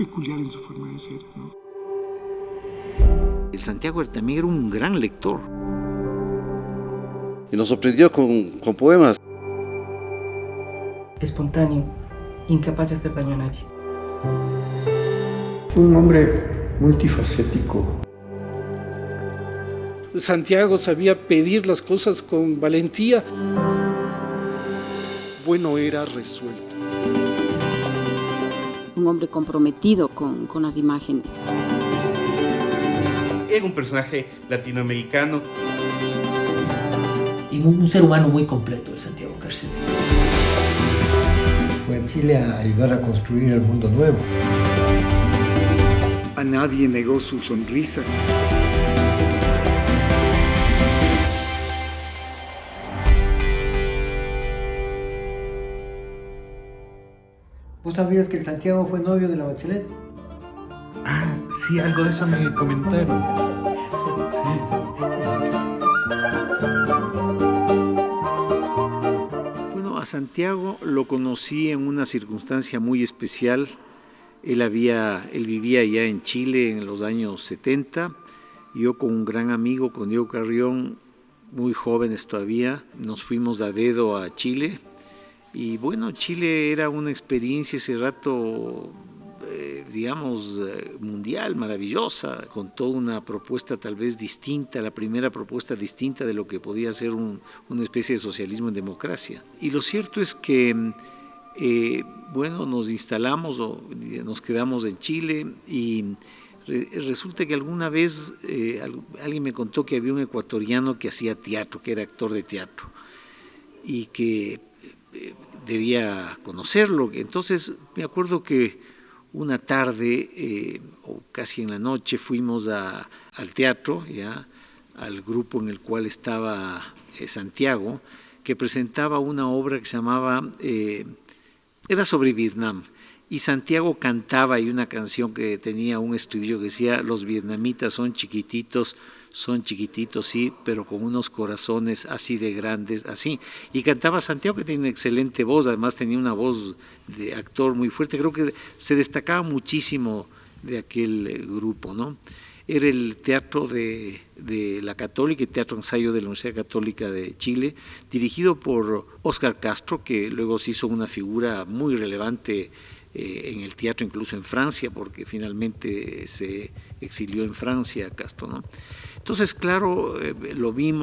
peculiar en su forma de ser, ¿no? El Santiago también era un gran lector. Y nos sorprendió con poemas. Espontáneo, incapaz de hacer daño a nadie. Fue un hombre multifacético. Santiago sabía pedir las cosas con valentía. Bueno, era resuelto. Un hombre comprometido con las imágenes. Era un personaje latinoamericano. Y un ser humano muy completo, el Santiago Carceller. Fue a Chile a ayudar a construir el mundo nuevo. A nadie negó su sonrisa. ¿Vos sabías que el Santiago fue novio de la Bachelet? Ah, sí, algo de eso me comentaron. Bueno, a Santiago lo conocí en una circunstancia muy especial. Él vivía ya en Chile en los años 70. Yo con un gran amigo, con Diego Carrión, muy jóvenes todavía, nos fuimos a dedo a Chile. Y bueno, Chile era una experiencia ese rato, mundial, maravillosa, con toda una propuesta tal vez distinta, la primera propuesta distinta de lo que podía ser una especie de socialismo en democracia. Y lo cierto es que, nos instalamos o nos quedamos en Chile y resulta que alguna vez alguien me contó que había un ecuatoriano que hacía teatro, que era actor de teatro y que debía conocerlo. Entonces me acuerdo que una tarde o casi en la noche fuimos al teatro, ya, al grupo en el cual estaba Santiago, que presentaba una obra que se llamaba, era sobre Vietnam, y Santiago cantaba y una canción que tenía un estribillo que decía: los vietnamitas son chiquititos, sí, pero con unos corazones así de grandes, así. Y cantaba Santiago, que tenía una excelente voz, además tenía una voz de actor muy fuerte. Creo que se destacaba muchísimo de aquel grupo, ¿no? Era el teatro de la Católica, el Teatro Ensayo de la Universidad Católica de Chile, dirigido por Óscar Castro, que luego se hizo una figura muy relevante en el teatro, incluso en Francia, porque finalmente se exilió en Francia Castro, ¿no? Entonces, claro, lo vi,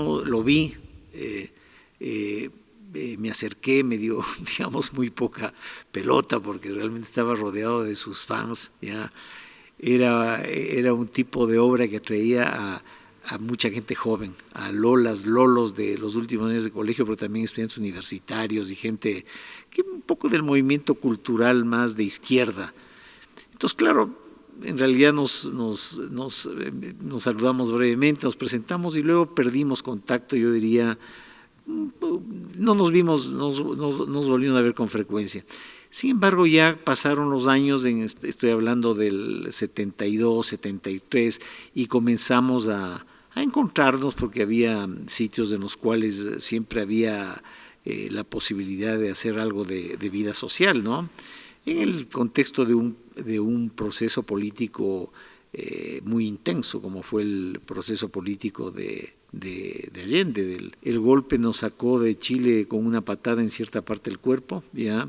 me acerqué, me dio, digamos, muy poca pelota, porque realmente estaba rodeado de sus fans, ya. Era un tipo de obra que atraía a mucha gente joven, a lolos de los últimos años de colegio, pero también estudiantes universitarios y gente que un poco del movimiento cultural más de izquierda. Entonces, claro, en realidad nos saludamos brevemente, nos presentamos y luego perdimos contacto. Yo diría, no nos vimos, nos volvimos a ver con frecuencia. Sin embargo, ya pasaron los años, estoy hablando del 72, 73, y comenzamos a encontrarnos, porque había sitios en los cuales siempre había la posibilidad de hacer algo de vida social, ¿no? En el contexto de un proceso político muy intenso, como fue el proceso político de Allende. El golpe nos sacó de Chile con una patada en cierta parte del cuerpo, ya.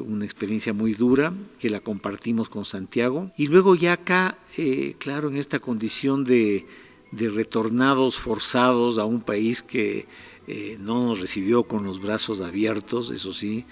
Una experiencia muy dura que la compartimos con Santiago. Y luego ya acá, claro, en esta condición de retornados forzados a un país que no nos recibió con los brazos abiertos, eso sí,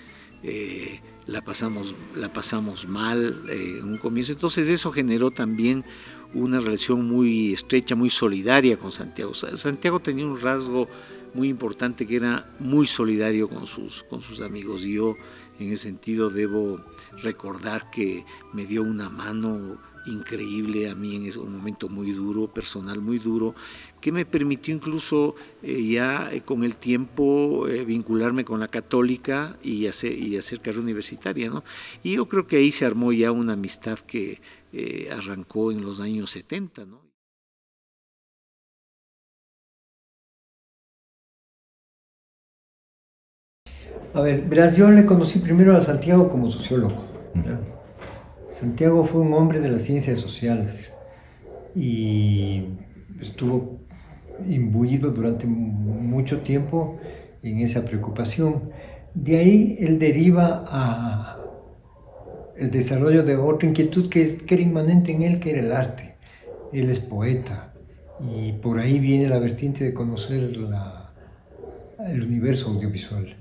la pasamos mal en un comienzo. Entonces eso generó también una relación muy estrecha, muy solidaria con Santiago. Santiago tenía un rasgo muy importante, que era muy solidario con sus amigos, y yo en ese sentido debo recordar que me dio una mano increíble a mí en ese momento muy duro, personal muy duro, que me permitió incluso con el tiempo vincularme con la Católica y hacer carrera universitaria, ¿no? Y yo creo que ahí se armó ya una amistad que arrancó en los años 70, ¿no? A ver, verás, yo le conocí primero a Santiago como sociólogo. Santiago fue un hombre de las ciencias sociales y estuvo imbuido durante mucho tiempo en esa preocupación. De ahí él deriva a el desarrollo de otra inquietud que era inmanente en él, que era el arte. Él es poeta y por ahí viene la vertiente de conocer el universo audiovisual,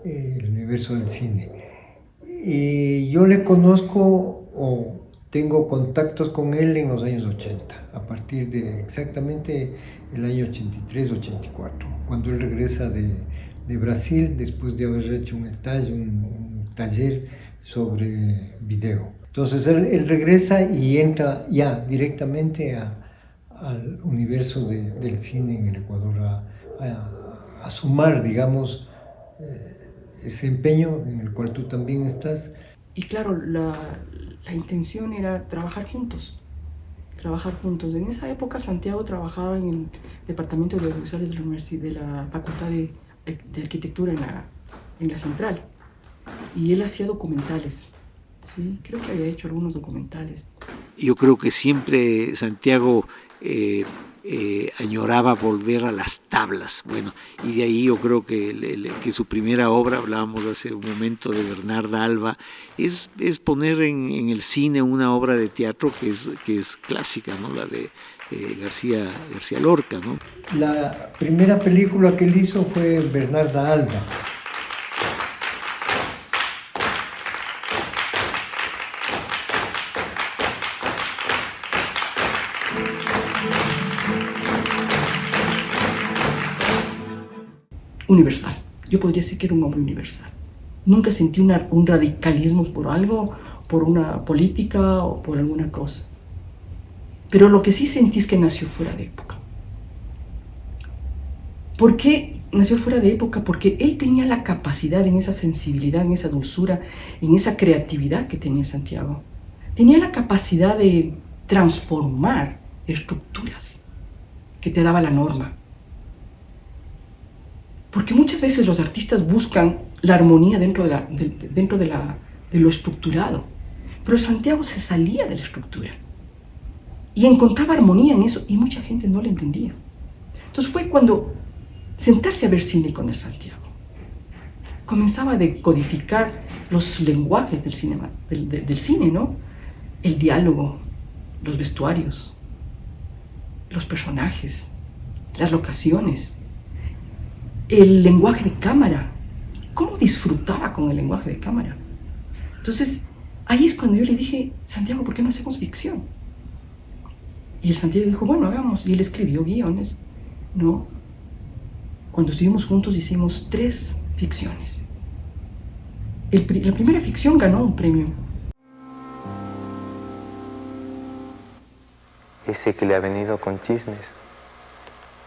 el universo del cine. Yo le conozco o tengo contactos con él en los años 80, a partir de exactamente el año 83-84, cuando él regresa de Brasil después de haber hecho un taller sobre video. Entonces él regresa y entra ya directamente al universo del cine en el Ecuador, a sumar, digamos, ese empeño en el cual tú también estás. Y claro, la intención era trabajar juntos. En esa época Santiago trabajaba en el Departamento de Audiovisuales de la Facultad de Arquitectura en la Central. Y él hacía documentales, ¿sí? Creo que había hecho algunos documentales. Yo creo que siempre Santiago añoraba volver a las tablas. Bueno, y de ahí yo creo que su primera obra, hablábamos hace un momento de Bernarda Alba, es poner en el cine una obra de teatro que es clásica, ¿no? La de García Lorca, ¿no? La primera película que él hizo fue Bernarda Alba. Universal. Yo podría decir que era un hombre universal. Nunca sentí un radicalismo por algo, por una política o por alguna cosa. Pero lo que sí sentí es que nació fuera de época. ¿Por qué nació fuera de época? Porque él tenía la capacidad, en esa sensibilidad, en esa dulzura, en esa creatividad que tenía Santiago. Tenía la capacidad de transformar estructuras que te daba la norma. Porque muchas veces los artistas buscan la armonía dentro de lo estructurado. Pero Santiago se salía de la estructura y encontraba armonía en eso y mucha gente no lo entendía. Entonces fue cuando sentarse a ver cine con el Santiago comenzaba a decodificar los lenguajes del cine, ¿no? El diálogo, los vestuarios, los personajes, las locaciones, el lenguaje de cámara. ¿Cómo disfrutaba con el lenguaje de cámara? Entonces, ahí es cuando yo le dije, Santiago, ¿por qué no hacemos ficción? Y el Santiago dijo, bueno, hagamos. Y él escribió guiones, ¿no? Cuando estuvimos juntos hicimos 3 ficciones. La primera ficción ganó un premio. Ese que le ha venido con chismes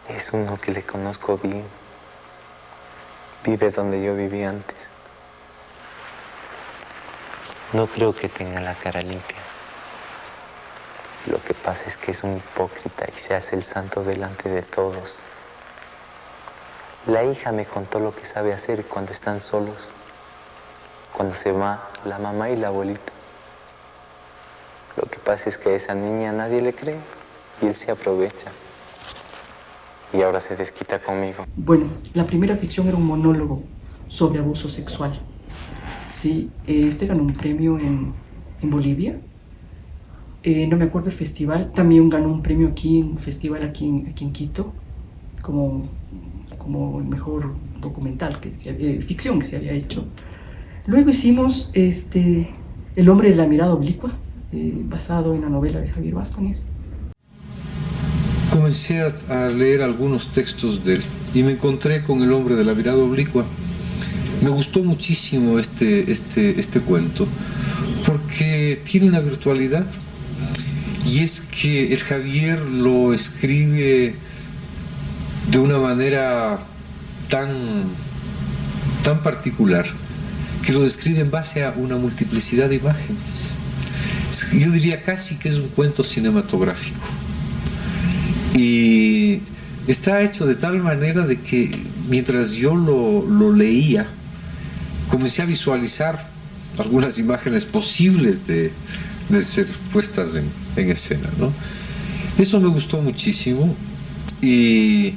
es uno que le conozco bien. Vive donde yo viví antes. No creo que tenga la cara limpia. Lo que pasa es que es un hipócrita y se hace el santo delante de todos. La hija me contó lo que sabe hacer cuando están solos, cuando se va la mamá y la abuelita. Lo que pasa es que a esa niña nadie le cree y él se aprovecha. Y ahora se desquita conmigo. Bueno, la primera ficción era un monólogo sobre abuso sexual. Sí, este ganó un premio en Bolivia. No me acuerdo el festival. También ganó un premio aquí, en un festival aquí en Quito, como el mejor documental, ficción que se había hecho. Luego hicimos El hombre de la mirada oblicua, basado en la novela de Javier Vázquez. Comencé a leer algunos textos de él y me encontré con El hombre de la mirada oblicua. Me gustó muchísimo este cuento porque tiene una virtualidad y es que el Javier lo escribe de una manera tan particular que lo describe en base a una multiplicidad de imágenes. Yo diría casi que es un cuento cinematográfico. Y está hecho de tal manera de que mientras yo lo leía, comencé a visualizar algunas imágenes posibles de de ser puestas en escena, ¿no? Eso me gustó muchísimo, y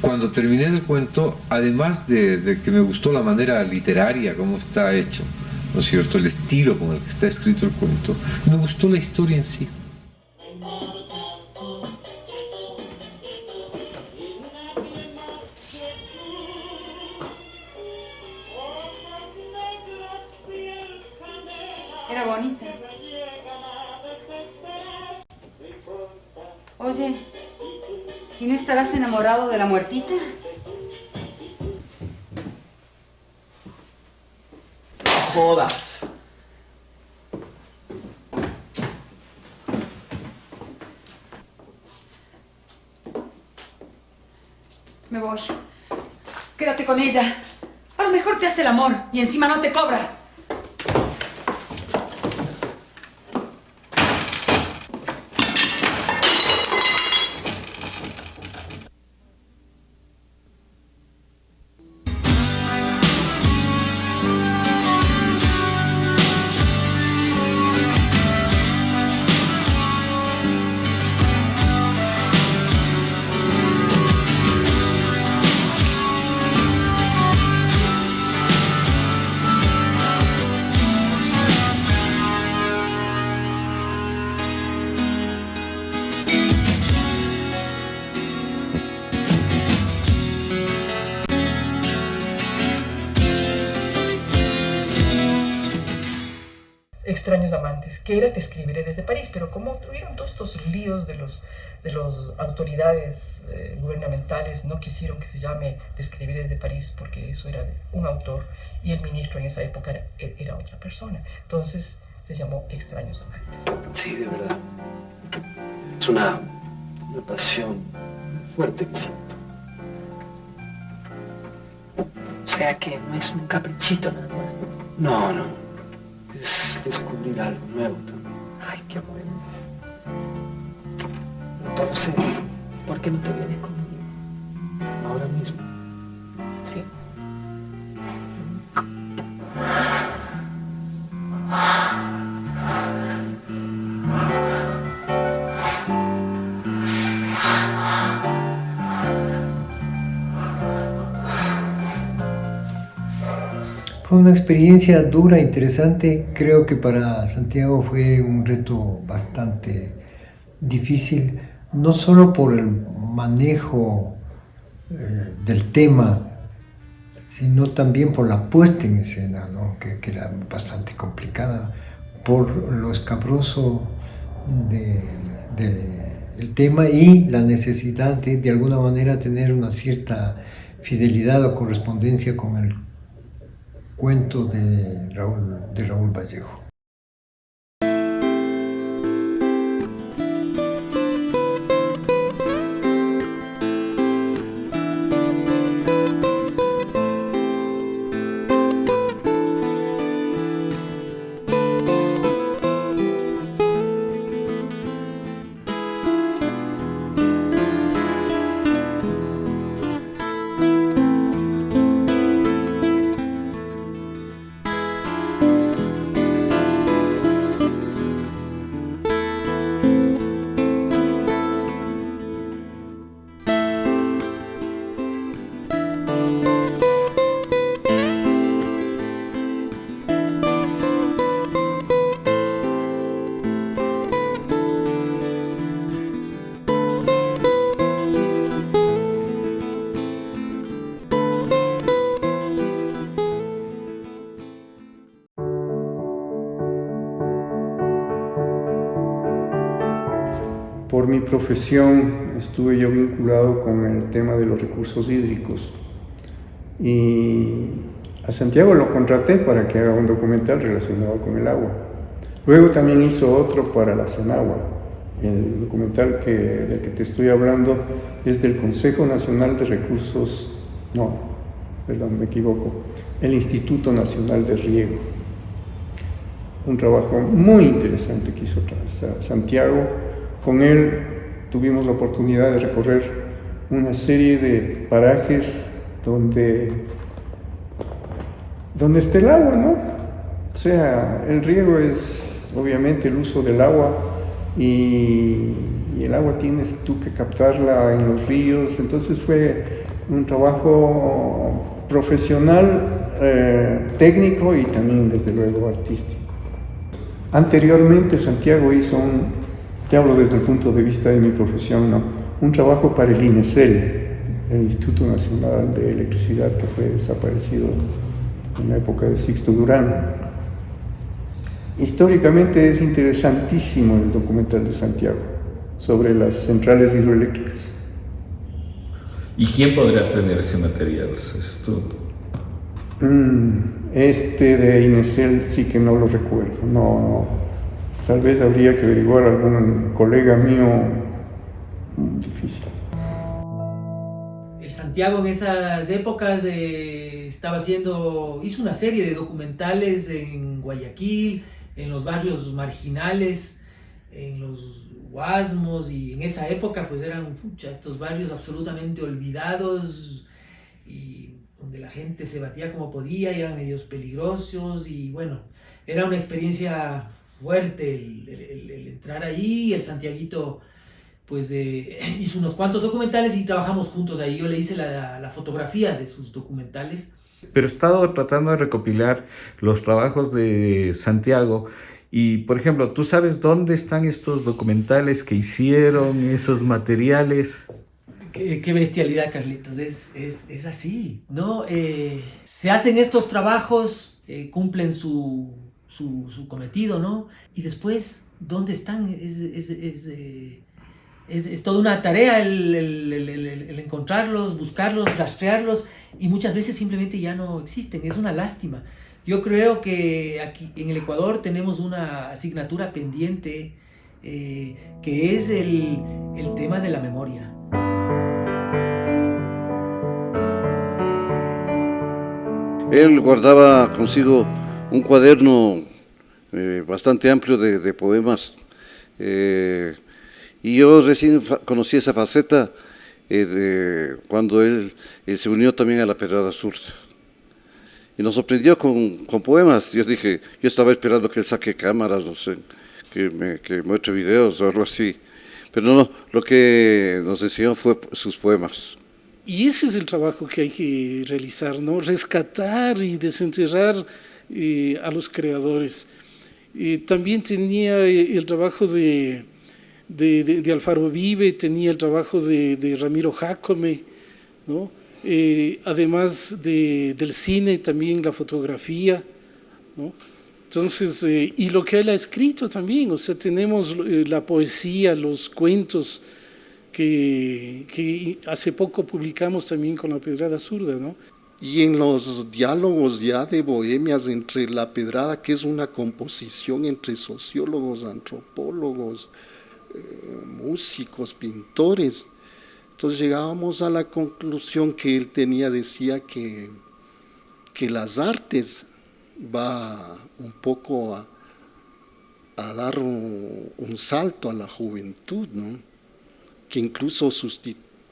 cuando terminé el cuento, además de que me gustó la manera literaria, cómo está hecho, ¿no es cierto?, el estilo con el que está escrito el cuento, me gustó la historia en sí. Era bonita. Oye, ¿y no estarás enamorado de la muertita? Jodas. Me voy. Quédate con ella. A lo mejor te hace el amor y encima no te cobra. Extraños amantes, que era Te escribiré desde París, pero como tuvieron todos estos líos de las autoridades gubernamentales, no quisieron que se llame Te escribiré desde París porque eso era de un autor y el ministro en esa época era otra persona. Entonces se llamó Extraños amantes. Sí, de verdad. Es una pasión fuerte que siento. O sea que no es un caprichito nada más. No. Es descubrir algo nuevo también. Ay, qué bueno. Entonces, ¿por qué no te vienes conmigo? Ahora mismo. Sí. Fue una experiencia dura, interesante. Creo que para Santiago fue un reto bastante difícil, no solo por el manejo del tema, sino también por la puesta en escena, ¿no? que era bastante complicada, por lo escabroso del tema y la necesidad de alguna manera tener una cierta fidelidad o correspondencia con el cuento de Raúl Vallejo. Por mi profesión estuve yo vinculado con el tema de los recursos hídricos y a Santiago lo contraté para que haga un documental relacionado con el agua. Luego también hizo otro para la Sanagua. El documental del que te estoy hablando es del Consejo Nacional de Recursos, no, perdón, me equivoco, el Instituto Nacional de Riego. Un trabajo muy interesante que hizo Santiago. Con él tuvimos la oportunidad de recorrer una serie de parajes donde está el agua, ¿no? O sea, el riego es obviamente el uso del agua, y el agua tienes tú que captarla en los ríos. Entonces fue un trabajo profesional, técnico y también desde luego artístico. Anteriormente Santiago hizo te hablo desde el punto de vista de mi profesión, ¿no?, un trabajo para el INESEL, el Instituto Nacional de Electricidad, que fue desaparecido en la época de Sixto Durán. Históricamente es interesantísimo el documental de Santiago sobre las centrales hidroeléctricas. ¿Y quién podría tener ese material? ¿Es tú? De INESEL sí que no lo recuerdo. No. Tal vez habría que averiguar algún colega mío. Difícil. El Santiago en esas épocas hizo una serie de documentales en Guayaquil, en los barrios marginales, en los Guasmos, y en esa época pues eran estos barrios absolutamente olvidados y donde la gente se batía como podía y eran medios peligrosos, y bueno, era una experiencia fuerte el entrar ahí. El Santiaguito pues hizo unos cuantos documentales y trabajamos juntos ahí. Yo le hice la fotografía de sus documentales. Pero he estado tratando de recopilar los trabajos de Santiago y, por ejemplo, ¿tú sabes dónde están estos documentales que hicieron, esos materiales? Qué bestialidad, Carlitos, es así, ¿no? Se hacen estos trabajos, cumplen su cometido, ¿no? Y después, ¿dónde están? Es toda una tarea el encontrarlos, buscarlos, rastrearlos, y muchas veces simplemente ya no existen. Es una lástima. Yo creo que aquí en el Ecuador tenemos una asignatura pendiente, que es el tema de la memoria. Él guardaba consigo un cuaderno bastante amplio de poemas, y yo recién conocí esa faceta cuando él se unió también a la Pedrada Zurda. Y nos sorprendió con poemas. Yo estaba esperando que él saque cámaras, no sé, que muestre videos o algo así. Pero no, lo que nos enseñó fue sus poemas. Y ese es el trabajo que hay que realizar, ¿no? Rescatar y desenterrar a los creadores. También tenía el trabajo de Alfaro Vive, tenía el trabajo de Ramiro Jácome, ¿no? Además del cine, también la fotografía, ¿no? Entonces, y lo que él ha escrito también, o sea, tenemos la poesía, los cuentos que hace poco publicamos también con la Pedrada Zurda, ¿no? Y en los diálogos ya de Bohemias entre la Pedrada, que es una composición entre sociólogos, antropólogos, músicos, pintores, entonces llegábamos a la conclusión que él decía que las artes va un poco a dar un salto a la juventud, ¿no? Que incluso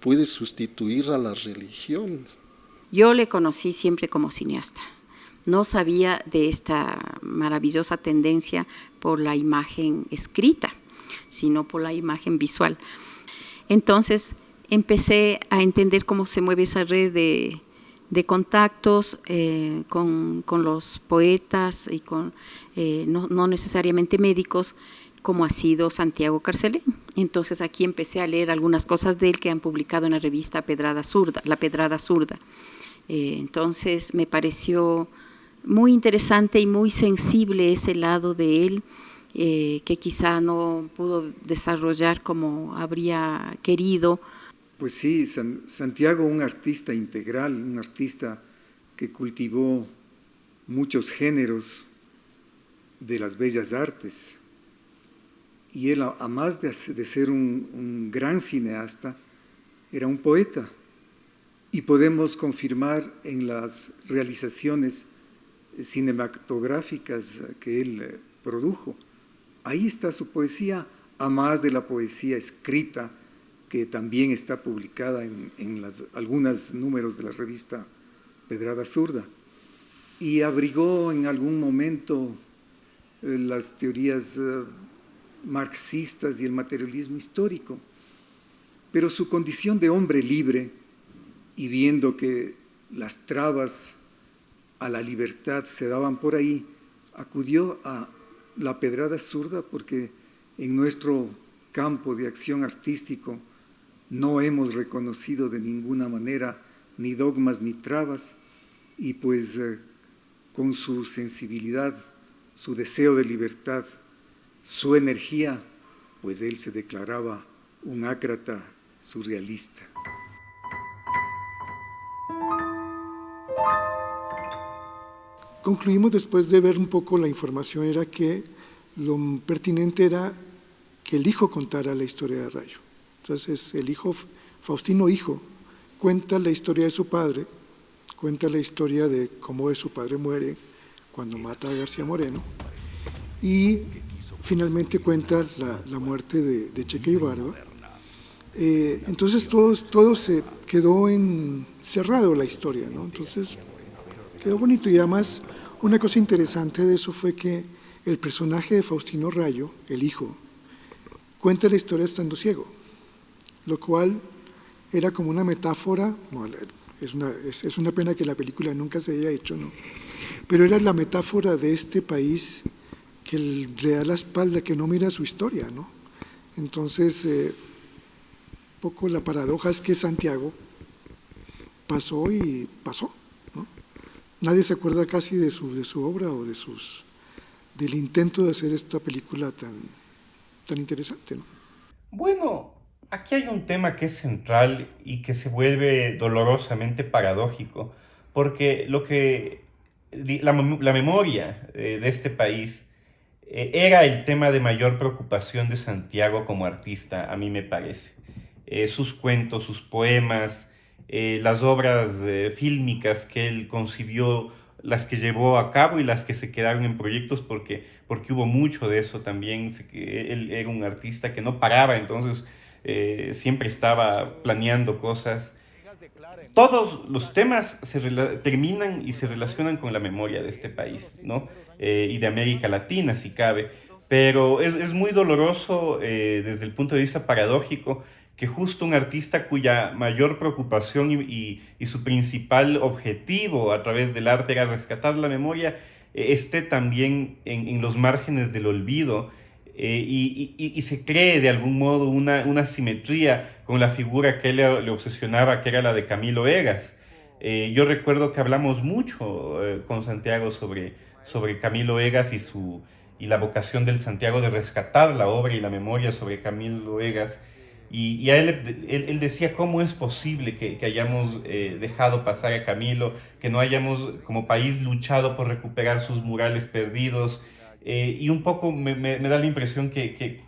puede sustituir a las religiones. Yo le conocí siempre como cineasta. No sabía de esta maravillosa tendencia por la imagen escrita, sino por la imagen visual. Entonces empecé a entender cómo se mueve esa red de contactos con los poetas y con no necesariamente médicos, como ha sido Santiago Carcelén. Entonces aquí empecé a leer algunas cosas de él que han publicado en la revista La Pedrada Zurda. Entonces me pareció muy interesante y muy sensible ese lado de él, que quizá no pudo desarrollar como habría querido. Pues sí, Santiago, un artista integral, un artista que cultivó muchos géneros de las bellas artes. Y él, además de ser un gran cineasta, era un poeta. Y podemos confirmar en las realizaciones cinematográficas que él produjo. Ahí está su poesía, además de la poesía escrita, que también está publicada en algunos números de la revista Pedrada Zurda. Y abrigó en algún momento las teorías marxistas y el materialismo histórico. Pero su condición de hombre libre, y viendo que las trabas a la libertad se daban por ahí, acudió a la pedrada zurda, porque en nuestro campo de acción artístico no hemos reconocido de ninguna manera ni dogmas ni trabas, y pues con su sensibilidad, su deseo de libertad, su energía, pues él se declaraba un ácrata surrealista. Concluimos, después de ver un poco la información, era que lo pertinente era que el hijo contara la historia de Rayo. Entonces el hijo, Faustino hijo, cuenta la historia de su padre, cuenta la historia de cómo su padre muere cuando mata a García Moreno, y finalmente cuenta la muerte de Cheque y Barba. Entonces todo se quedó cerrado la historia, ¿no? Entonces quedó bonito. Y además una cosa interesante de eso fue que el personaje de Faustino Rayo, el hijo, cuenta la historia estando ciego, lo cual era como una metáfora. Bueno, es una pena que la película nunca se haya hecho, ¿no? Pero era la metáfora de este país que le da la espalda, que no mira su historia, ¿no? Entonces, un poco la paradoja es que Santiago pasó y pasó, ¿no? Nadie se acuerda casi de su obra o del intento de hacer esta película tan interesante, ¿no? Bueno, aquí hay un tema que es central y que se vuelve dolorosamente paradójico, porque la memoria de este país era el tema de mayor preocupación de Santiago como artista, a mí me parece. Sus cuentos, sus poemas, las obras fílmicas que él concibió, las que llevó a cabo y las que se quedaron en proyectos, porque hubo mucho de eso también. Él era un artista que no paraba, entonces siempre estaba planeando cosas. Todos los temas terminan y se relacionan con la memoria de este país, ¿no? Y de América Latina, si cabe. Pero es muy doloroso desde el punto de vista paradójico que justo un artista cuya mayor preocupación y su principal objetivo a través del arte era rescatar la memoria, esté también en los márgenes del olvido, y se cree de algún modo una simetría con la figura que él le obsesionaba, que era la de Camilo Egas. Yo recuerdo que hablamos mucho con Santiago sobre Camilo Egas y la vocación del Santiago de rescatar la obra y la memoria sobre Camilo Egas. Y a él decía cómo es posible que hayamos dejado pasar a Camilo, que no hayamos como país luchado por recuperar sus murales perdidos. Y un poco me da la impresión que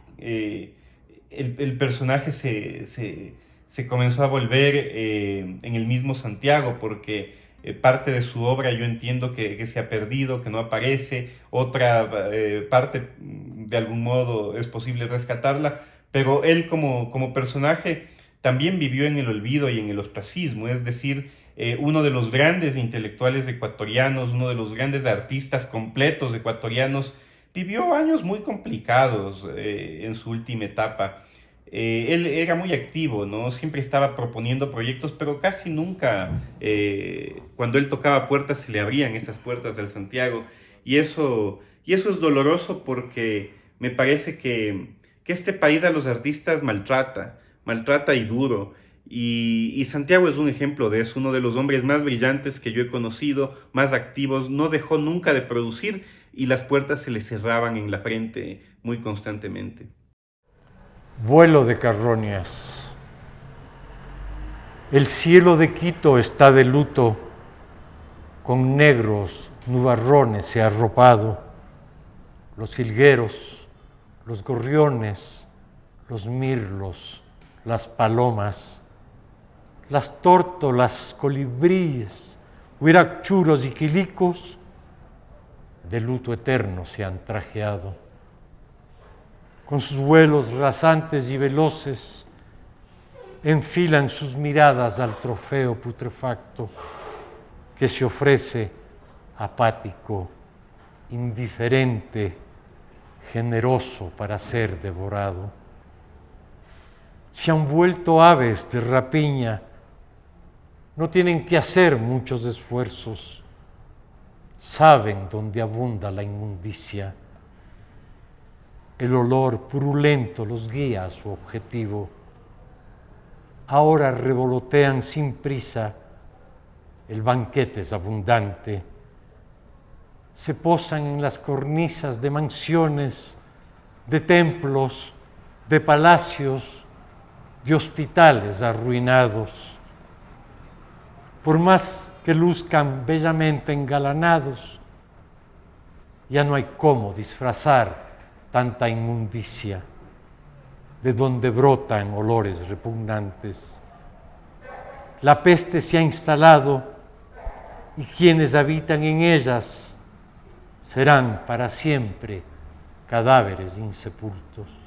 el personaje se comenzó a volver en el mismo Santiago, porque parte de su obra yo entiendo que se ha perdido, que no aparece, otra parte de algún modo es posible rescatarla, pero él como personaje también vivió en el olvido y en el ostracismo, es decir, uno de los grandes intelectuales ecuatorianos, uno de los grandes artistas completos ecuatorianos, vivió años muy complicados en su última etapa. Él era muy activo, ¿no? Siempre estaba proponiendo proyectos, pero casi nunca, cuando él tocaba puertas, se le abrían esas puertas del Santiago. Y eso es doloroso, porque me parece que este país a los artistas maltrata y duro. Y Santiago es un ejemplo de eso, uno de los hombres más brillantes que yo he conocido, más activos. No dejó nunca de producir y las puertas se le cerraban en la frente muy constantemente. Vuelo de carroñas. El cielo de Quito está de luto, con negros nubarrones se ha arropado. Los jilgueros, los gorriones, los mirlos, las palomas, las tórtolas, colibríes, huirachuros y quilicos, de luto eterno se han trajeado. Con sus vuelos rasantes y veloces, enfilan sus miradas al trofeo putrefacto que se ofrece apático, indiferente generoso para ser devorado. Se han vuelto aves de rapiña, no tienen que hacer muchos esfuerzos, saben dónde abunda la inmundicia. El olor purulento los guía a su objetivo. Ahora revolotean sin prisa, el banquete es abundante. Se posan en las cornisas de mansiones, de templos, de palacios, de hospitales arruinados. Por más que luzcan bellamente engalanados, ya no hay cómo disfrazar tanta inmundicia, de donde brotan olores repugnantes. La peste se ha instalado y quienes habitan en ellas serán para siempre cadáveres insepultos.